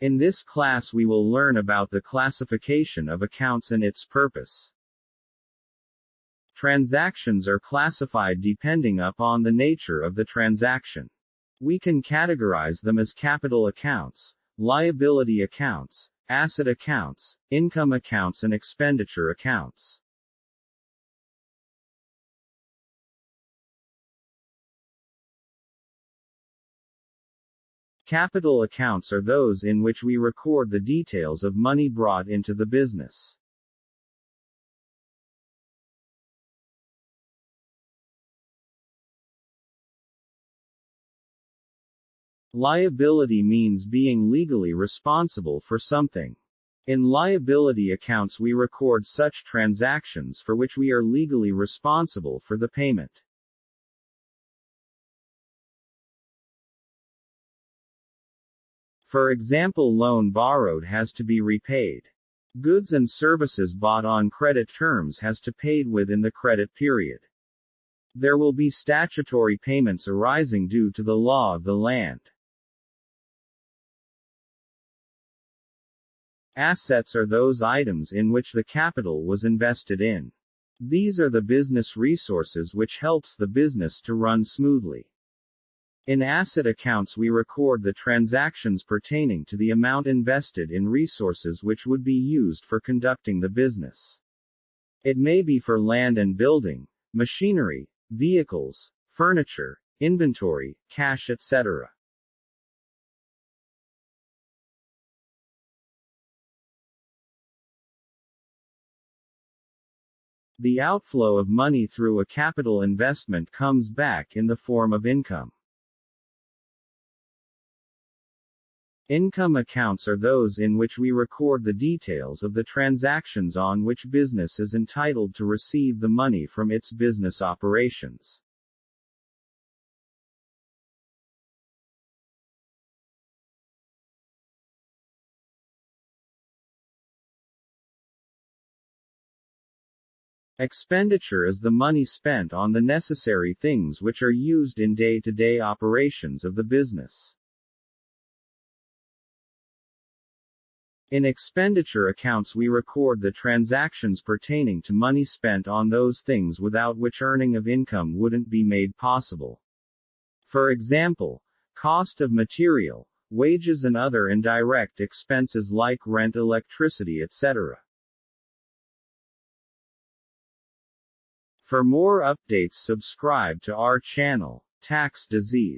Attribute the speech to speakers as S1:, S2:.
S1: In this class we will learn about the classification of accounts and its purpose. Transactions are classified depending upon the nature of the transaction. We can categorize them as capital accounts, liability accounts, asset accounts, income accounts and expenditure accounts. Capital accounts are those in which we record the details of money brought into the business. Liability means being legally responsible for something. In liability accounts we record such transactions for which we are legally responsible for the payment. For example, loan borrowed has to be repaid. Goods and services bought on credit terms has to paid within the credit period. There will be statutory payments arising due to the law of the land. Assets are those items in which the capital was invested in. These are the business resources which helps the business to run smoothly. In asset accounts we record the transactions pertaining to the amount invested in resources which would be used for conducting the business. It may be for land and building, machinery, vehicles, furniture, inventory, cash, etc. The outflow of money through a capital investment comes back in the form of income. Income accounts are those in which we record the details of the transactions on which business is entitled to receive the money from its business operations. Expenditure is the money spent on the necessary things which are used in day-to-day operations of the business. In expenditure accounts we record the transactions pertaining to money spent on those things without which earning of income wouldn't be made possible. For example, cost of material, wages and other indirect expenses like rent, electricity, etc. For more updates subscribe to our channel, Tax Disease.